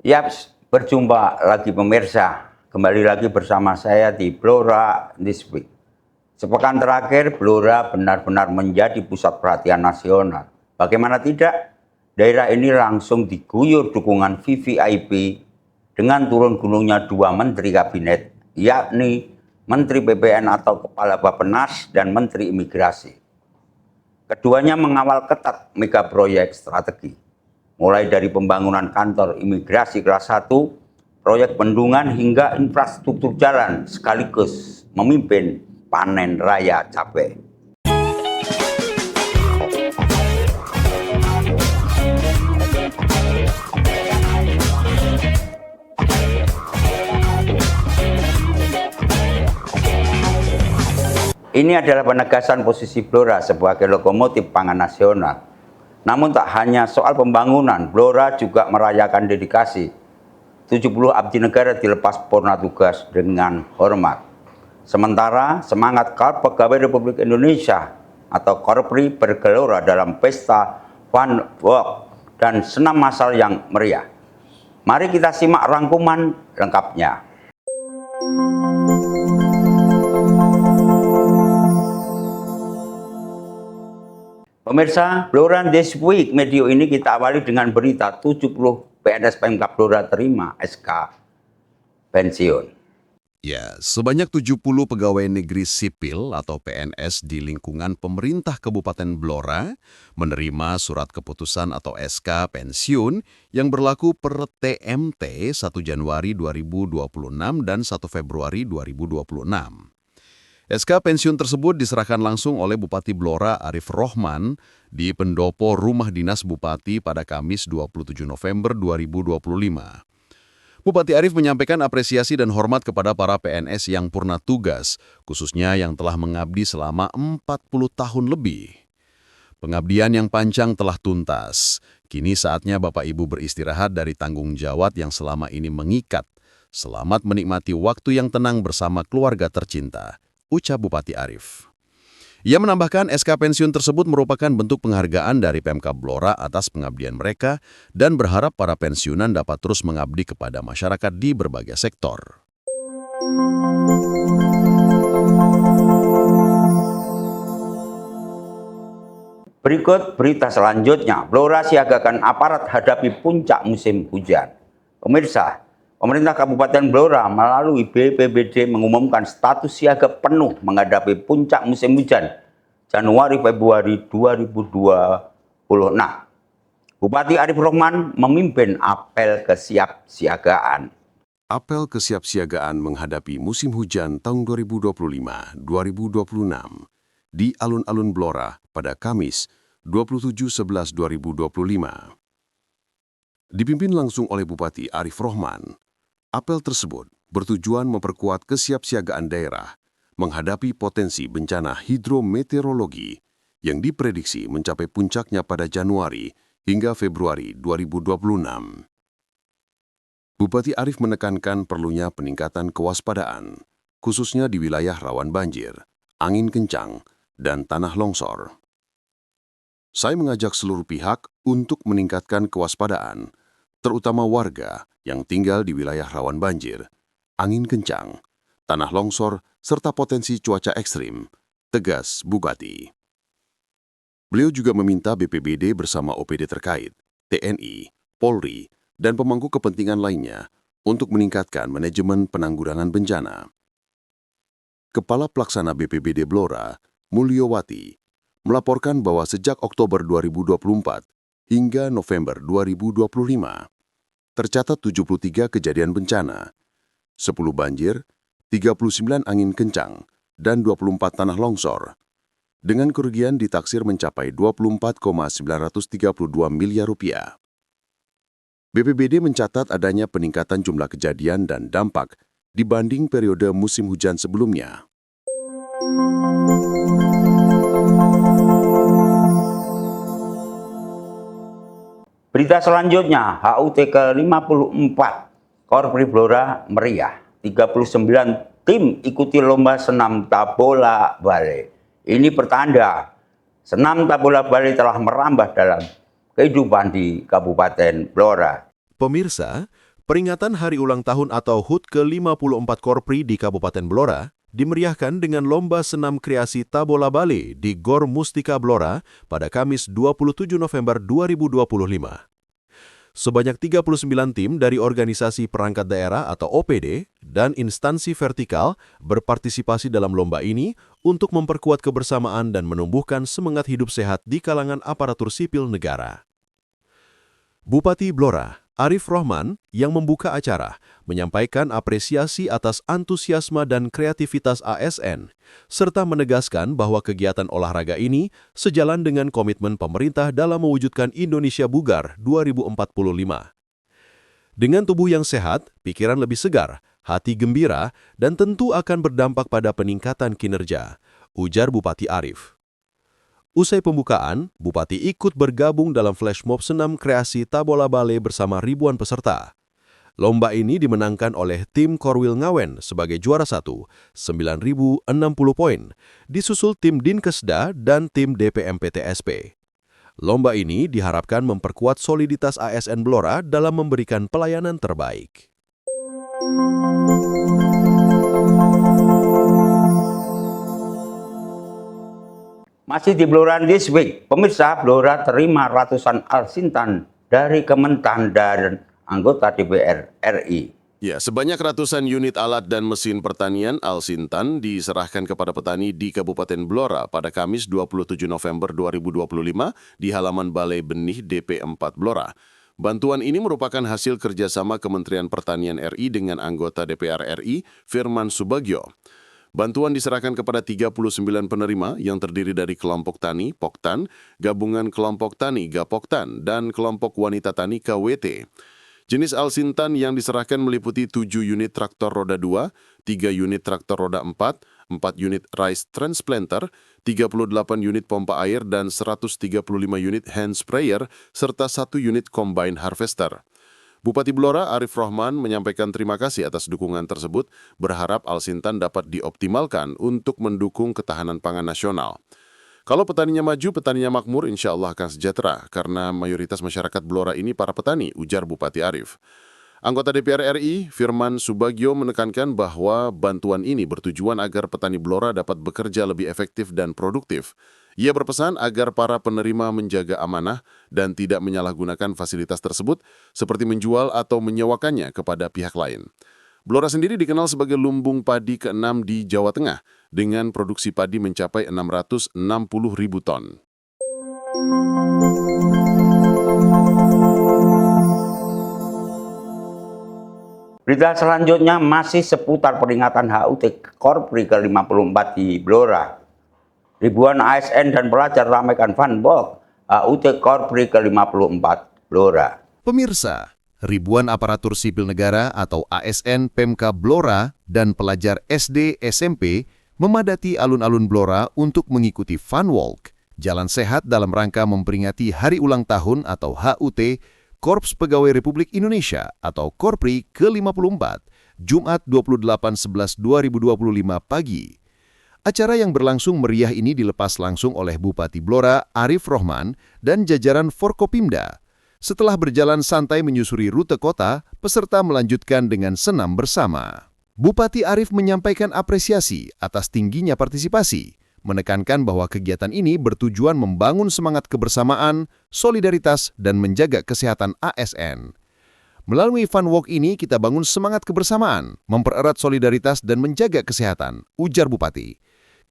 Yaps, berjumpa lagi pemirsa. Kembali lagi bersama saya di Blora This Week. Sepekan terakhir, Blora benar-benar menjadi pusat perhatian nasional. Bagaimana tidak? Daerah ini langsung diguyur dukungan VVIP dengan turun gunungnya dua menteri kabinet, yakni Menteri PPN atau Kepala Bappenas dan Menteri Imigrasi. Keduanya mengawal ketat mega proyek strategi, mulai dari pembangunan kantor imigrasi kelas 1, proyek bendungan hingga infrastruktur jalan, sekaligus memimpin panen raya cabai. Ini adalah penegasan posisi Blora sebagai lokomotif pangan nasional. Namun tak hanya soal pembangunan, Blora juga merayakan dedikasi 70 abdi negara dilepas purna tugas dengan hormat. Sementara semangat Korps Pegawai Republik Indonesia atau Korpri bergelora dalam pesta fun walk dan senam massal yang meriah. Mari kita simak rangkuman lengkapnya. Pemirsa, Blora This Week Medio ini kita awali dengan berita 70 PNS Pemkab Blora terima SK pensiun. Ya, sebanyak 70 pegawai negeri sipil atau PNS di lingkungan pemerintah Kabupaten Blora menerima surat keputusan atau SK pensiun yang berlaku per TMT 1 Januari 2026 dan 1 Februari 2026. SK pensiun tersebut diserahkan langsung oleh Bupati Blora Arif Rohman di pendopo Rumah Dinas Bupati pada Kamis 27 November 2025. Bupati Arif menyampaikan apresiasi dan hormat kepada para PNS yang purna tugas, khususnya yang telah mengabdi selama 40 tahun lebih. Pengabdian yang panjang telah tuntas. Kini saatnya Bapak Ibu beristirahat dari tanggung jawab yang selama ini mengikat. Selamat menikmati waktu yang tenang bersama keluarga tercinta, ucap Bupati Arif. Ia menambahkan SK pensiun tersebut merupakan bentuk penghargaan dari Pemkab Blora atas pengabdian mereka dan berharap para pensiunan dapat terus mengabdi kepada masyarakat di berbagai sektor. Berikut berita selanjutnya, Blora siagakan aparat hadapi puncak musim hujan. Pemirsa, pemerintah Kabupaten Blora melalui BPBD mengumumkan status siaga penuh menghadapi puncak musim hujan Januari-Februari 2026. Bupati Arif Rohman memimpin apel kesiapsiagaan. Apel kesiapsiagaan menghadapi musim hujan tahun 2025-2026 di alun-alun Blora pada Kamis 27/11/2025. Dipimpin langsung oleh Bupati Arif Rohman. Apel tersebut bertujuan memperkuat kesiapsiagaan daerah menghadapi potensi bencana hidrometeorologi yang diprediksi mencapai puncaknya pada Januari hingga Februari 2026. Bupati Arif menekankan perlunya peningkatan kewaspadaan, khususnya di wilayah rawan banjir, angin kencang, dan tanah longsor. Saya mengajak seluruh pihak untuk meningkatkan kewaspadaan, terutama warga yang tinggal di wilayah rawan banjir, angin kencang, tanah longsor, serta potensi cuaca ekstrim, tegas Bupati. Beliau juga meminta BPBD bersama OPD terkait, TNI, Polri, dan pemangku kepentingan lainnya untuk meningkatkan manajemen penanggulangan bencana. Kepala Pelaksana BPBD Blora, Mulyowati, melaporkan bahwa sejak Oktober 2024 hingga November 2025, tercatat 73 kejadian bencana, 10 banjir, 39 angin kencang, dan 24 tanah longsor, dengan kerugian ditaksir mencapai 24,932 miliar rupiah. BPBD mencatat adanya peningkatan jumlah kejadian dan dampak dibanding periode musim hujan sebelumnya. Berita selanjutnya, HUT ke-54 Korpri Blora meriah. 39 tim ikuti lomba senam bola bale. Ini pertanda Senam Tabola Bale telah merambah dalam kehidupan di Kabupaten Blora. Pemirsa, peringatan Hari Ulang Tahun atau HUT ke-54 Korpri di Kabupaten Blora dimeriahkan dengan lomba senam kreasi Tabola Bale di Gor Mustika Blora pada Kamis 27 November 2025. Sebanyak 39 tim dari organisasi perangkat daerah atau OPD dan instansi vertikal berpartisipasi dalam lomba ini untuk memperkuat kebersamaan dan menumbuhkan semangat hidup sehat di kalangan aparatur sipil negara. Bupati Blora, Arif Rohman, yang membuka acara, menyampaikan apresiasi atas antusiasme dan kreativitas ASN, serta menegaskan bahwa kegiatan olahraga ini sejalan dengan komitmen pemerintah dalam mewujudkan Indonesia Bugar 2045. Dengan tubuh yang sehat, pikiran lebih segar, hati gembira, dan tentu akan berdampak pada peningkatan kinerja, ujar Bupati Arif. Usai pembukaan, Bupati ikut bergabung dalam flash mob senam kreasi Tabola Bale bersama ribuan peserta. Lomba ini dimenangkan oleh tim Korwil Ngawen sebagai juara 1, 9.060 poin, disusul tim Dinkesda dan tim DPMPTSP. Lomba ini diharapkan memperkuat soliditas ASN Blora dalam memberikan pelayanan terbaik. Masih di Blora This Week, pemirsa, Blora terima ratusan alsintan dari Kementan dan anggota DPR RI. Ya, sebanyak ratusan unit alat dan mesin pertanian alsintan diserahkan kepada petani di Kabupaten Blora pada Kamis 27 November 2025 di halaman Balai Benih DP4 Blora. Bantuan ini merupakan hasil kerjasama Kementerian Pertanian RI dengan anggota DPR RI, Firman Subagio. Bantuan diserahkan kepada 39 penerima yang terdiri dari kelompok tani, Poktan, gabungan kelompok tani, Gapoktan, dan kelompok wanita tani, KWT. Jenis alsintan yang diserahkan meliputi 7 unit traktor roda 2, 3 unit traktor roda 4, 4 unit rice transplanter, 38 unit pompa air, dan 135 unit hand sprayer, serta 1 unit combine harvester. Bupati Blora Arif Rohman menyampaikan terima kasih atas dukungan tersebut, berharap alsintan dapat dioptimalkan untuk mendukung ketahanan pangan nasional. Kalau petaninya maju, petaninya makmur, insya Allah akan sejahtera, karena mayoritas masyarakat Blora ini para petani, ujar Bupati Arif. Anggota DPR RI, Firman Subagio, menekankan bahwa bantuan ini bertujuan agar petani Blora dapat bekerja lebih efektif dan produktif. Ia berpesan agar para penerima menjaga amanah dan tidak menyalahgunakan fasilitas tersebut seperti menjual atau menyewakannya kepada pihak lain. Blora sendiri dikenal sebagai lumbung padi ke-6 di Jawa Tengah dengan produksi padi mencapai 660.000 ton. Berita selanjutnya masih seputar peringatan HUT Korpri ke-54 di Blora. Ribuan ASN dan pelajar ramaikan fanbox HUT Korpri ke-54 Blora. Pemirsa, ribuan aparatur sipil negara atau ASN Pemka Blora dan pelajar SD SMP memadati alun-alun Blora untuk mengikuti Fun Walk, jalan sehat dalam rangka memperingati Hari Ulang Tahun atau HUT Korps Pegawai Republik Indonesia atau Korpri ke-54, Jumat 28/11/2025 pagi. Acara yang berlangsung meriah ini dilepas langsung oleh Bupati Blora Arif Rohman dan jajaran Forkopimda. Setelah berjalan santai menyusuri rute kota, peserta melanjutkan dengan senam bersama. Bupati Arif menyampaikan apresiasi atas tingginya partisipasi, menekankan bahwa kegiatan ini bertujuan membangun semangat kebersamaan, solidaritas, dan menjaga kesehatan ASN. Melalui Fun Walk ini kita bangun semangat kebersamaan, mempererat solidaritas, dan menjaga kesehatan, ujar Bupati.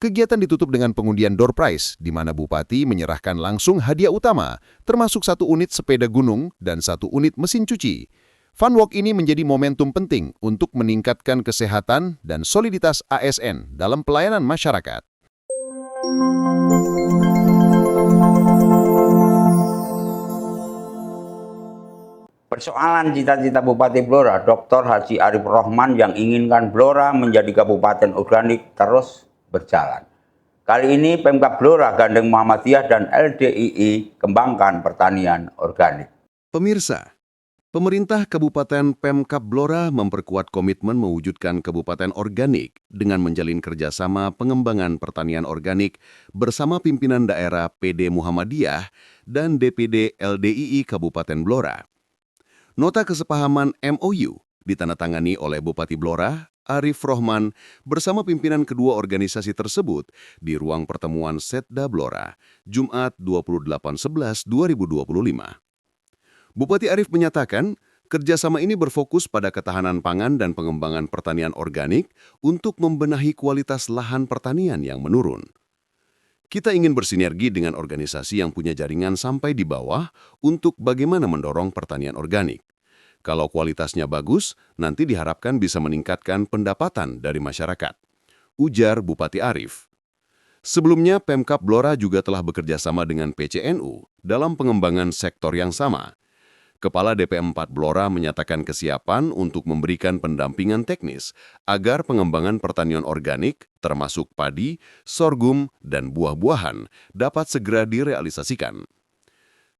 Kegiatan ditutup dengan pengundian door prize, di mana Bupati menyerahkan langsung hadiah utama, termasuk 1 unit sepeda gunung dan 1 unit mesin cuci. Fun Walk ini menjadi momentum penting untuk meningkatkan kesehatan dan soliditas ASN dalam pelayanan masyarakat. Persoalan cita-cita Bupati Blora, Dr. Haji Arif Rohman yang inginkan Blora menjadi kabupaten organik terus berjalan. Kali ini Pemkab Blora gandeng Muhammadiyah dan LDII kembangkan pertanian organik. Pemirsa, Pemerintah Kabupaten Pemkab Blora memperkuat komitmen mewujudkan kabupaten organik dengan menjalin kerjasama pengembangan pertanian organik bersama pimpinan daerah PD Muhammadiyah dan DPD LDII Kabupaten Blora. Nota kesepahaman MOU ditandatangani oleh Bupati Blora, Arif Rohman, bersama pimpinan kedua organisasi tersebut di ruang pertemuan Setda Blora, Jumat 28/11/2025. Bupati Arif menyatakan, kerjasama ini berfokus pada ketahanan pangan dan pengembangan pertanian organik untuk membenahi kualitas lahan pertanian yang menurun. Kita ingin bersinergi dengan organisasi yang punya jaringan sampai di bawah untuk bagaimana mendorong pertanian organik. Kalau kualitasnya bagus, nanti diharapkan bisa meningkatkan pendapatan dari masyarakat, ujar Bupati Arif. Sebelumnya, Pemkab Blora juga telah bekerja sama dengan PCNU dalam pengembangan sektor yang sama. Kepala DP4 Blora menyatakan kesiapan untuk memberikan pendampingan teknis agar pengembangan pertanian organik, termasuk padi, sorghum, dan buah-buahan, dapat segera direalisasikan.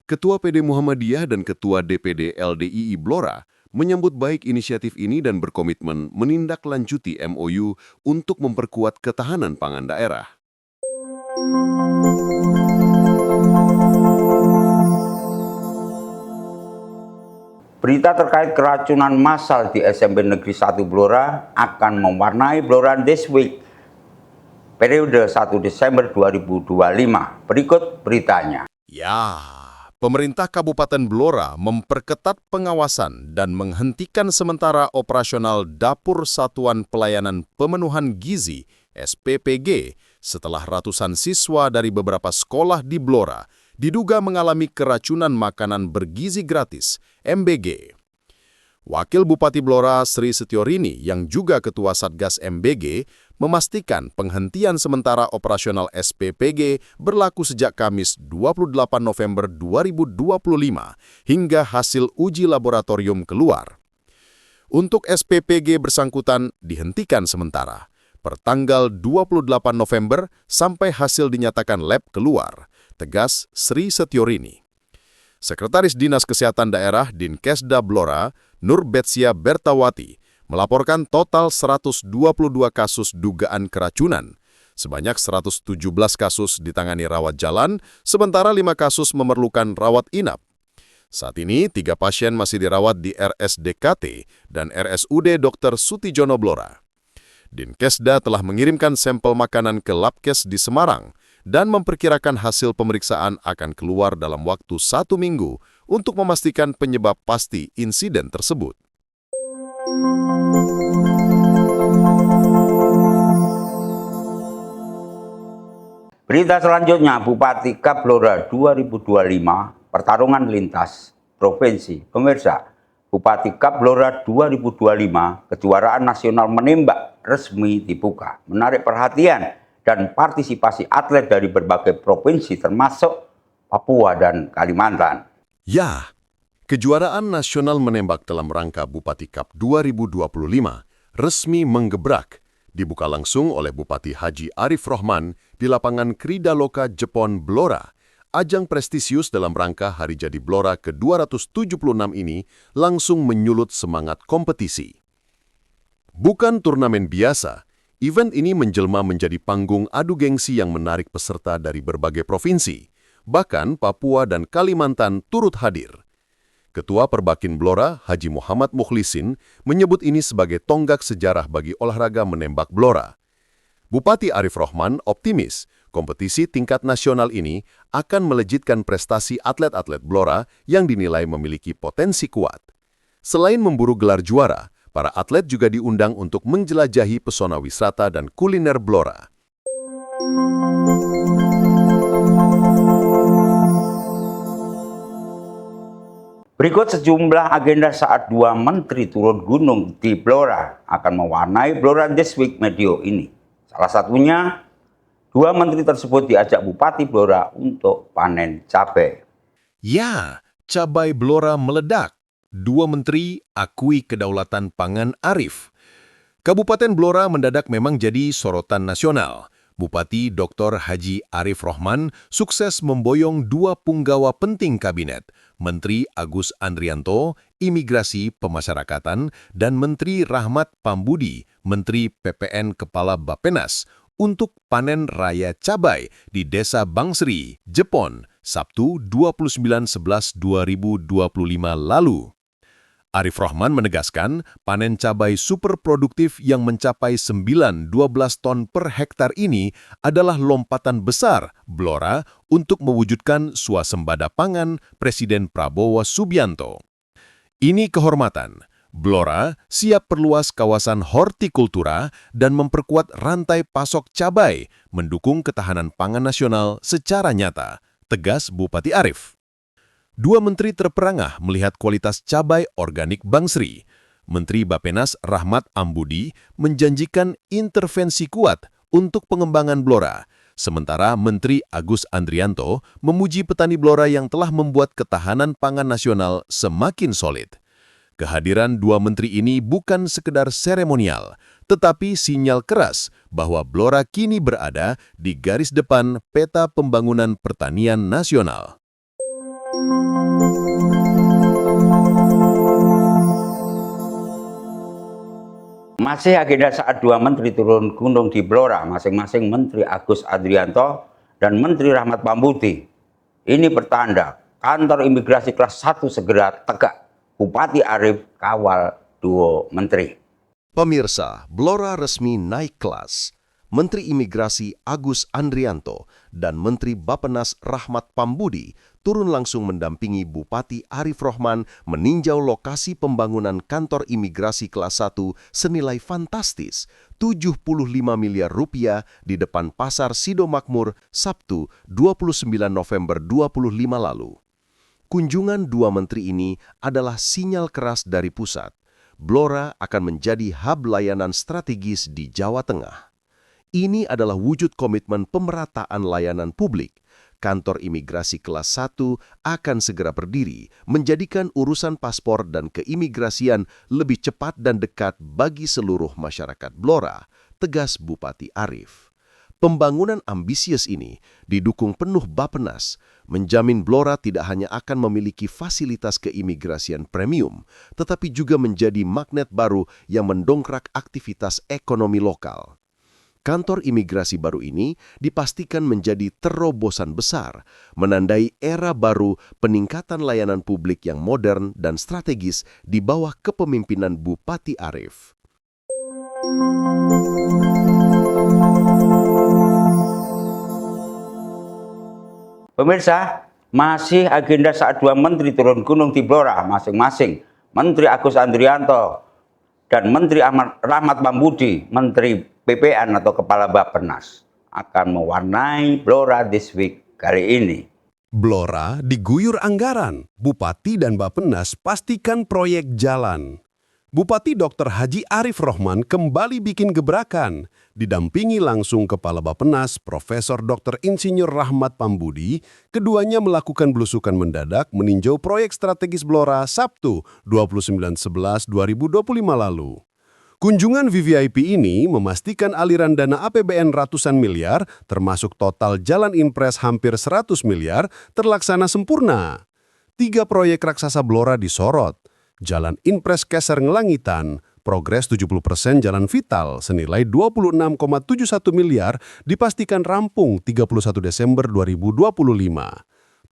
Ketua PD Muhammadiyah dan Ketua DPD LDII Blora menyambut baik inisiatif ini dan berkomitmen menindaklanjuti MOU untuk memperkuat ketahanan pangan daerah. Berita terkait keracunan massal di SMP Negeri 1 Blora akan mewarnai Blora This Week periode 1 Desember 2025. Berikut beritanya. Ya, pemerintah Kabupaten Blora memperketat pengawasan dan menghentikan sementara operasional Dapur Satuan Pelayanan Pemenuhan Gizi (SPPG) setelah ratusan siswa dari beberapa sekolah di Blora diduga mengalami keracunan makanan bergizi gratis (MBG). Wakil Bupati Blora Sri Setiorini yang juga Ketua Satgas MBG memastikan penghentian sementara operasional SPPG berlaku sejak Kamis 28 November 2025 hingga hasil uji laboratorium keluar. Untuk SPPG bersangkutan dihentikan sementara per tanggal 28 November sampai hasil dinyatakan lab keluar, tegas Sri Setiorini. Sekretaris Dinas Kesehatan Daerah Dinkesda Blora, Nur Betsia Bertawati, melaporkan total 122 kasus dugaan keracunan. Sebanyak 117 kasus ditangani rawat jalan, sementara 5 kasus memerlukan rawat inap. Saat ini, 3 pasien masih dirawat di RSDKT dan RSUD Dr. Sutijono Blora. Dinkesda telah mengirimkan sampel makanan ke Labkes di Semarang dan memperkirakan hasil pemeriksaan akan keluar dalam waktu 1 minggu untuk memastikan penyebab pasti insiden tersebut. Berita selanjutnya, Bupati Kab Blora 2025, pertarungan lintas provinsi. Pemirsa, Bupati Kab Blora 2025, kejuaraan nasional menembak resmi dibuka. Menarik perhatian dan partisipasi atlet dari berbagai provinsi termasuk Papua dan Kalimantan. Ya, kejuaraan nasional menembak dalam rangka Bupati Kab 2025 resmi menggebrak, dibuka langsung oleh Bupati Haji Arif Rohman di lapangan Kridaloka Jepon Blora. Ajang prestisius dalam rangka Hari Jadi Blora ke-276 ini langsung menyulut semangat kompetisi. Bukan turnamen biasa, event ini menjelma menjadi panggung adu gengsi yang menarik peserta dari berbagai provinsi. Bahkan Papua dan Kalimantan turut hadir. Ketua Perbakin Blora, Haji Muhammad Mukhlisin, menyebut ini sebagai tonggak sejarah bagi olahraga menembak Blora. Bupati Arif Rohman optimis kompetisi tingkat nasional ini akan melejitkan prestasi atlet-atlet Blora yang dinilai memiliki potensi kuat. Selain memburu gelar juara, para atlet juga diundang untuk menjelajahi pesona wisata dan kuliner Blora. Berikut sejumlah agenda saat 2 menteri turun gunung di Blora akan mewarnai Blora This Week Medio ini. Salah satunya, 2 menteri tersebut diajak Bupati Blora untuk panen cabai. Ya, cabai Blora meledak. 2 menteri akui kedaulatan pangan Arif. Kabupaten Blora mendadak memang jadi sorotan nasional. Bupati Dr. Haji Arif Rohman sukses memboyong dua punggawa penting kabinet, Menteri Agus Andrianto, Imigrasi Pemasyarakatan, dan Menteri Rahmat Pambudi, Menteri PPN Kepala Bappenas, untuk panen raya cabai di Desa Bangsri, Jepon, Sabtu 29/11/2025 lalu. Arif Rohman menegaskan panen cabai super produktif yang mencapai 9-12 ton per hektar ini adalah lompatan besar Blora untuk mewujudkan swasembada pangan Presiden Prabowo Subianto. Ini kehormatan. Blora siap perluas kawasan hortikultura dan memperkuat rantai pasok cabai, mendukung ketahanan pangan nasional secara nyata, tegas Bupati Arif. Dua menteri terperangah melihat kualitas cabai organik Bangsri. Menteri Bappenas Rahmat Ambudi menjanjikan intervensi kuat untuk pengembangan Blora, sementara Menteri Agus Andrianto memuji petani Blora yang telah membuat ketahanan pangan nasional semakin solid. Kehadiran dua menteri ini bukan sekedar seremonial, tetapi sinyal keras bahwa Blora kini berada di garis depan peta pembangunan pertanian nasional. Masih agenda saat dua menteri turun gunung di Blora, masing-masing Menteri Agus Andrianto dan Menteri Rahmat Pambudi. Ini pertanda kantor imigrasi kelas 1 segera tegak. Bupati Arif kawal duo menteri. Pemirsa, Blora resmi naik kelas. Menteri Imigrasi Agus Andrianto dan Menteri Bappenas Rahmat Pambudi turun langsung mendampingi Bupati Arif Rohman meninjau lokasi pembangunan kantor imigrasi kelas 1 senilai fantastis 75 miliar rupiah di depan Pasar Sido Makmur Sabtu 29 November 25 lalu. Kunjungan dua menteri ini adalah sinyal keras dari pusat. Blora akan menjadi hub layanan strategis di Jawa Tengah. Ini adalah wujud komitmen pemerataan layanan publik. Kantor imigrasi kelas 1 akan segera berdiri, menjadikan urusan paspor dan keimigrasian lebih cepat dan dekat bagi seluruh masyarakat Blora, tegas Bupati Arif. Pembangunan ambisius ini didukung penuh Bappenas, menjamin Blora tidak hanya akan memiliki fasilitas keimigrasian premium, tetapi juga menjadi magnet baru yang mendongkrak aktivitas ekonomi lokal. Kantor imigrasi baru ini dipastikan menjadi terobosan besar, menandai era baru peningkatan layanan publik yang modern dan strategis di bawah kepemimpinan Bupati Arif. Pemirsa, masih agenda saat dua menteri turun gunung di Blora, masing-masing Menteri Agus Andrianto dan Menteri Rahmat Pambudi, Menteri PPN atau Kepala Bappenas, akan mewarnai Blora This Week kali ini. Blora diguyur anggaran, Bupati dan Bappenas pastikan proyek jalan. Bupati Dr. Haji Arif Rohman kembali bikin gebrakan, didampingi langsung Kepala Bappenas Profesor Dr. Insinyur Rahmat Pambudi. Keduanya melakukan belusukan mendadak meninjau proyek strategis Blora Sabtu 29/11/2025 lalu. Kunjungan VVIP ini memastikan aliran dana APBN ratusan miliar, termasuk total jalan impres hampir 100 miliar, terlaksana sempurna. 3 proyek raksasa Blora disorot. Jalan impres Keser Ngelangitan, progres 70% jalan vital senilai 26,71 miliar dipastikan rampung 31 Desember 2025.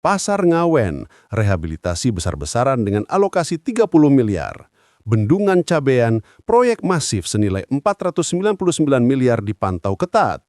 Pasar Ngawen, rehabilitasi besar-besaran dengan alokasi 30 miliar. Bendungan Cabean, proyek masif senilai 499 miliar dipantau ketat.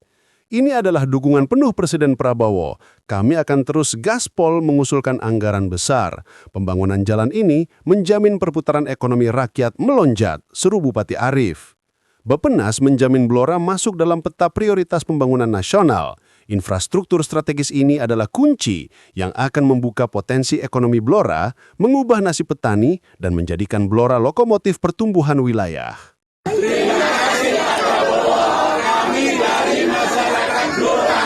Ini adalah dukungan penuh Presiden Prabowo. Kami akan terus gaspol mengusulkan anggaran besar. Pembangunan jalan ini menjamin perputaran ekonomi rakyat melonjak, seru Bupati Arif. Bappenas menjamin Blora masuk dalam peta prioritas pembangunan nasional. Infrastruktur strategis ini adalah kunci yang akan membuka potensi ekonomi Blora, mengubah nasib petani, dan menjadikan Blora lokomotif pertumbuhan wilayah. Terima kasih Pak Prabowo, kami dari masyarakat Blora.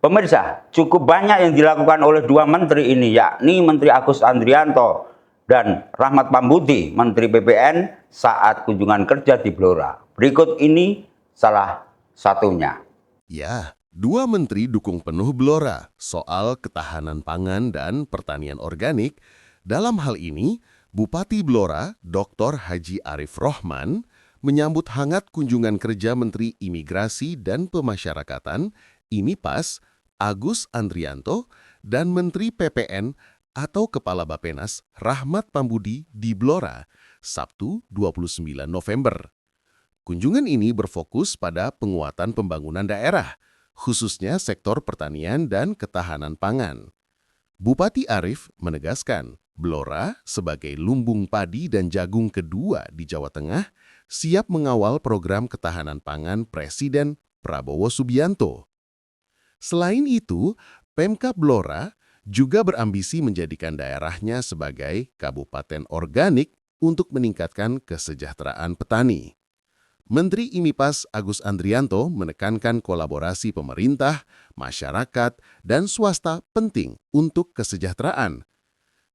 Pemirsa, cukup banyak yang dilakukan oleh dua menteri ini, yakni Menteri Agus Andrianto dan Rahmat Pambudi, Menteri PPN, saat kunjungan kerja di Blora. Berikut ini salah satunya. Ya, dua menteri dukung penuh Blora soal ketahanan pangan dan pertanian organik. Dalam hal ini, Bupati Blora, Dr. Haji Arif Rohman, menyambut hangat kunjungan kerja Menteri Imigrasi dan Pemasyarakatan, IMIPAS, Agus Andrianto, dan Menteri PPN atau Kepala Bappenas Rahmat Pambudi di Blora, Sabtu 29 November. Kunjungan ini berfokus pada penguatan pembangunan daerah, khususnya sektor pertanian dan ketahanan pangan. Bupati Arif menegaskan, Blora sebagai lumbung padi dan jagung kedua di Jawa Tengah siap mengawal program ketahanan pangan Presiden Prabowo Subianto. Selain itu, Pemkab Blora juga berambisi menjadikan daerahnya sebagai kabupaten organik untuk meningkatkan kesejahteraan petani. Menteri IMIPAS Agus Andrianto menekankan kolaborasi pemerintah, masyarakat, dan swasta penting untuk kesejahteraan.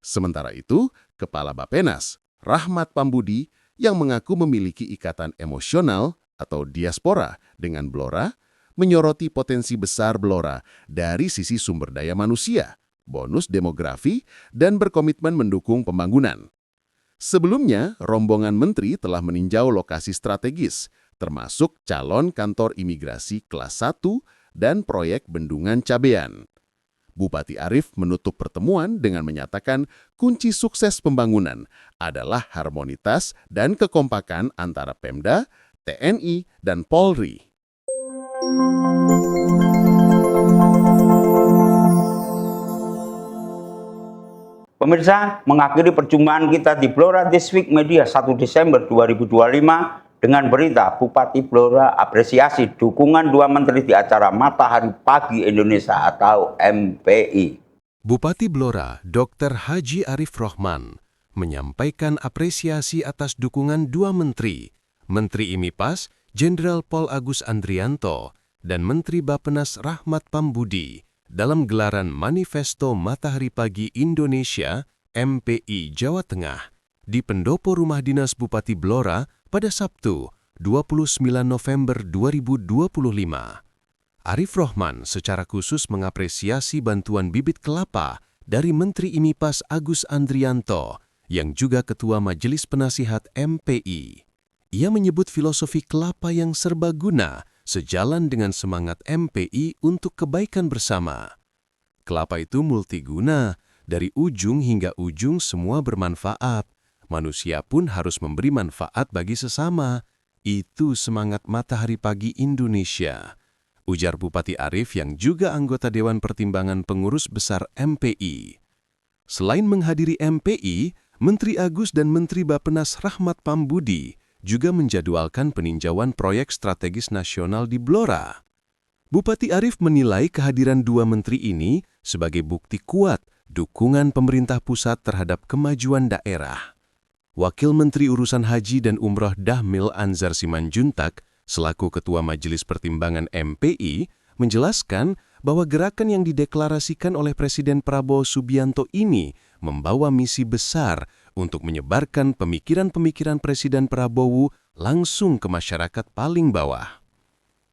Sementara itu, Kepala Bappenas, Rahmat Pambudi, yang mengaku memiliki ikatan emosional atau diaspora dengan Blora, menyoroti potensi besar Blora dari sisi sumber daya manusia, bonus demografi, dan berkomitmen mendukung pembangunan. Sebelumnya, rombongan menteri telah meninjau lokasi strategis, termasuk calon kantor imigrasi kelas 1 dan proyek bendungan Cabean. Bupati Arif menutup pertemuan dengan menyatakan kunci sukses pembangunan adalah harmonitas dan kekompakan antara Pemda, TNI, dan Polri. Pemirsa, mengakhiri perjumpaan kita di Blora This Week Media 1 Desember 2025 dengan berita Bupati Blora apresiasi dukungan dua menteri di acara Matahari Pagi Indonesia atau MPI. Bupati Blora, Dr. Haji Arif Rohman, menyampaikan apresiasi atas dukungan dua menteri, Menteri IMIPAS, Jenderal Pol Agus Andrianto, dan Menteri Bappenas Rahmat Pambudi dalam gelaran Manifesto Matahari Pagi Indonesia MPI Jawa Tengah di Pendopo Rumah Dinas Bupati Blora pada Sabtu 29 November 2025. Arif Rohman secara khusus mengapresiasi bantuan bibit kelapa dari Menteri IMIPAS Agus Andrianto yang juga Ketua Majelis Penasihat MPI. Ia menyebut filosofi kelapa yang serbaguna sejalan dengan semangat MPI untuk kebaikan bersama. Kelapa itu multiguna, dari ujung hingga ujung semua bermanfaat. Manusia pun harus memberi manfaat bagi sesama. Itu semangat Matahari Pagi Indonesia, ujar Bupati Arif yang juga anggota Dewan Pertimbangan Pengurus Besar MPI. Selain menghadiri MPI, Menteri Agus dan Menteri Bappenas Rahmat Pambudi juga menjadwalkan peninjauan proyek strategis nasional di Blora. Bupati Arif menilai kehadiran dua menteri ini sebagai bukti kuat dukungan pemerintah pusat terhadap kemajuan daerah. Wakil Menteri Urusan Haji dan Umroh Dhamil Anzar Simanjuntak, selaku Ketua Majelis Pertimbangan MPI, menjelaskan bahwa gerakan yang dideklarasikan oleh Presiden Prabowo Subianto ini membawa misi besar untuk menyebarkan pemikiran-pemikiran Presiden Prabowo langsung ke masyarakat paling bawah.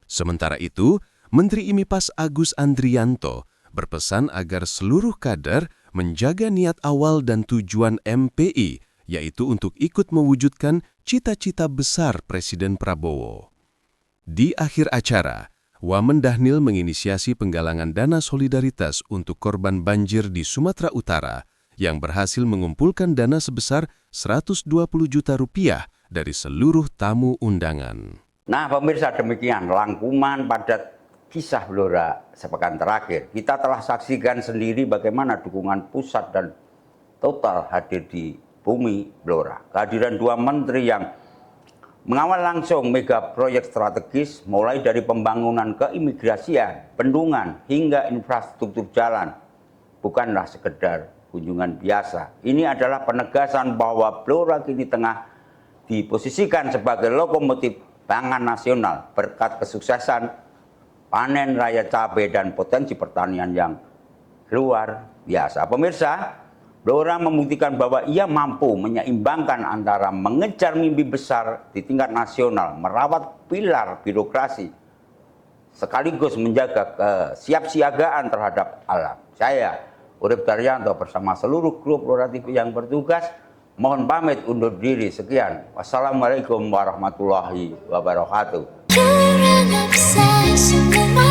Sementara itu, Menteri IMIPAS Agus Andrianto berpesan agar seluruh kader menjaga niat awal dan tujuan MPI, yaitu untuk ikut mewujudkan cita-cita besar Presiden Prabowo. Di akhir acara, Wamen Dhanil menginisiasi penggalangan dana solidaritas untuk korban banjir di Sumatera Utara yang berhasil mengumpulkan dana sebesar 120 juta rupiah dari seluruh tamu undangan. Nah pemirsa, demikian rangkuman pada kisah Blora sepekan terakhir. Kita telah saksikan sendiri bagaimana dukungan pusat dan total hadir di bumi Blora. Kehadiran dua menteri yang mengawal langsung mega proyek strategis mulai dari pembangunan keimigrasian, bendungan, hingga infrastruktur jalan bukanlah sekedar kunjungan biasa. Ini adalah penegasan bahwa Blora kini tengah diposisikan sebagai lokomotif pangan nasional berkat kesuksesan panen raya cabai dan potensi pertanian yang luar biasa. Pemirsa, Blora membuktikan bahwa ia mampu menyeimbangkan antara mengejar mimpi besar di tingkat nasional, merawat pilar birokrasi, sekaligus menjaga kesiapsiagaan terhadap alam. Saya, Urip Daryanto, bersama seluruh kru Blora TV yang bertugas, mohon pamit undur diri. Sekian. Wassalamualaikum warahmatullahi wabarakatuh. You're an obsession in my